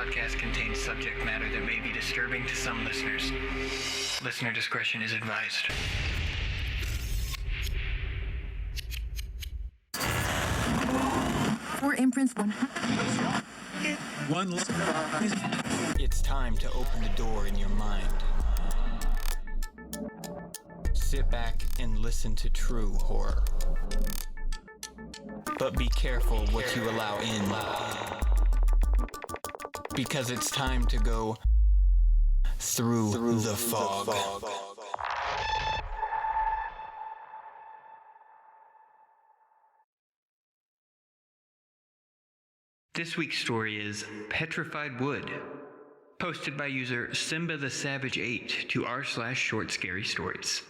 podcast contains subject matter that may be disturbing to some listeners. Listener discretion is advised. Four imprints, It's time to open the door in your mind. Sit back and listen to true horror. But be careful what you allow in. Because it's time to go through the fog. This week's story is Petrified Wood, posted by user Simba the Savage 8 to r/short scary stories.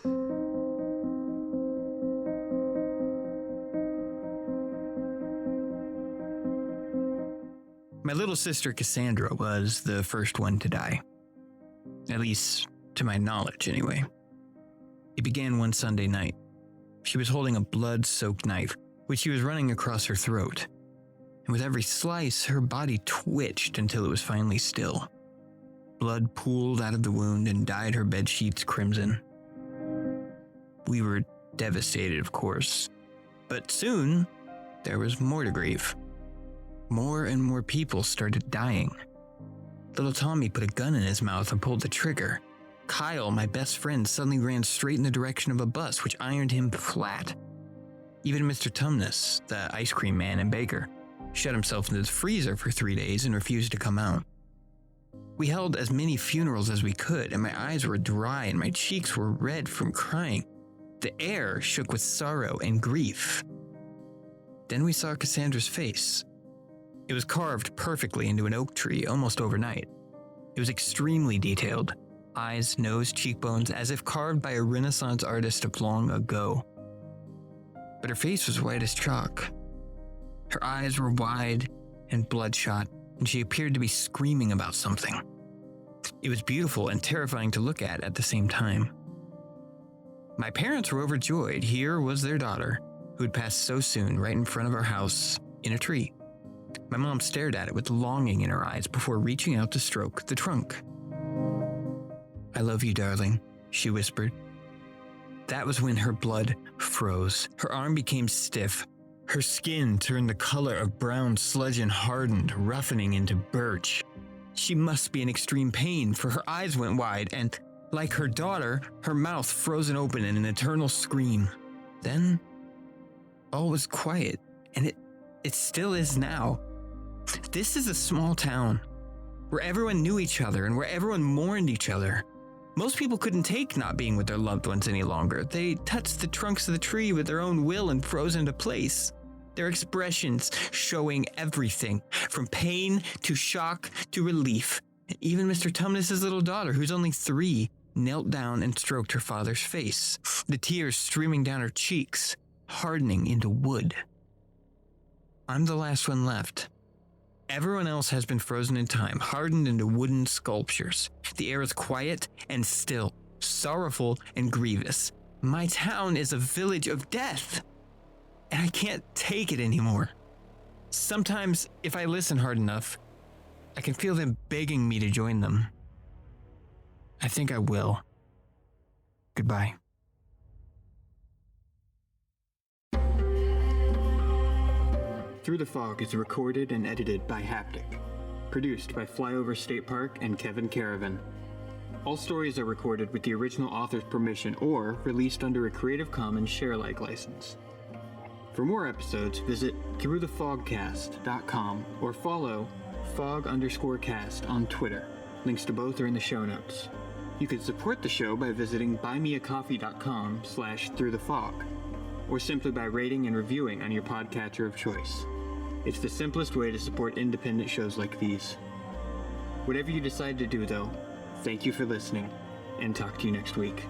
My little sister Cassandra was the first one to die. At least, to my knowledge, anyway. It began one Sunday night. She was holding a blood-soaked knife, which she was running across her throat. And with every slice, her body twitched until it was finally still. Blood pooled out of the wound and dyed her bed sheets crimson. We were devastated, of course. But soon, there was more to grieve. More and more people started dying. Little Tommy put a gun in his mouth and pulled the trigger. Kyle, my best friend, suddenly ran straight in the direction of a bus, which ironed him flat. Even Mr. Tumnus, the ice cream man and baker, shut himself into the freezer for 3 days and refused to come out. We held as many funerals as we could, and my eyes were dry and my cheeks were red from crying. The air shook with sorrow and grief. Then we saw Cassandra's face. It was carved perfectly into an oak tree almost overnight. It was extremely detailed. Eyes, nose, cheekbones, as if carved by a Renaissance artist of long ago. But her face was white as chalk. Her eyes were wide and bloodshot, and she appeared to be screaming about something. It was beautiful and terrifying to look at the same time. My parents were overjoyed. Here was their daughter, who had passed so soon right in front of our house in a tree. My mom stared at it with longing in her eyes before reaching out to stroke the trunk. "I love you, darling," she whispered. That was when her blood froze. Her arm became stiff. Her skin turned the color of brown sludge and hardened, roughening into birch. She must be in extreme pain, for her eyes went wide, and, like her daughter, her mouth frozen open in an eternal scream. Then, all was quiet, and it still is now. This is a small town, where everyone knew each other and where everyone mourned each other. Most people couldn't take not being with their loved ones any longer. They touched the trunks of the tree with their own will and froze into place. Their expressions showing everything, from pain to shock to relief. And even Mr. Tumnus' little daughter, who's only 3, knelt down and stroked her father's face, the tears streaming down her cheeks, hardening into wood. I'm the last one left. Everyone else has been frozen in time, hardened into wooden sculptures. The air is quiet and still, sorrowful and grievous. My town is a village of death, and I can't take it anymore. Sometimes, if I listen hard enough, I can feel them begging me to join them. I think I will. Goodbye. Through the Fog is recorded and edited by Haptic. Produced by Flyover State Park and Kevin Caravan. All stories are recorded with the original author's permission or released under a Creative Commons share-alike license. For more episodes, visit throughthefogcast.com or follow fog_cast on Twitter. Links to both are in the show notes. You can support the show by visiting buymeacoffee.com/throughthefog or simply by rating and reviewing on your podcatcher of choice. It's the simplest way to support independent shows like these. Whatever you decide to do, though, thank you for listening, and talk to you next week.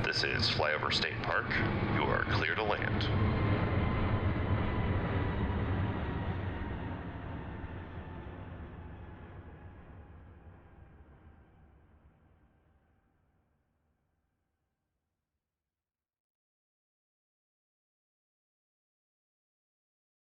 This is Flyover State Park. You are clear to land.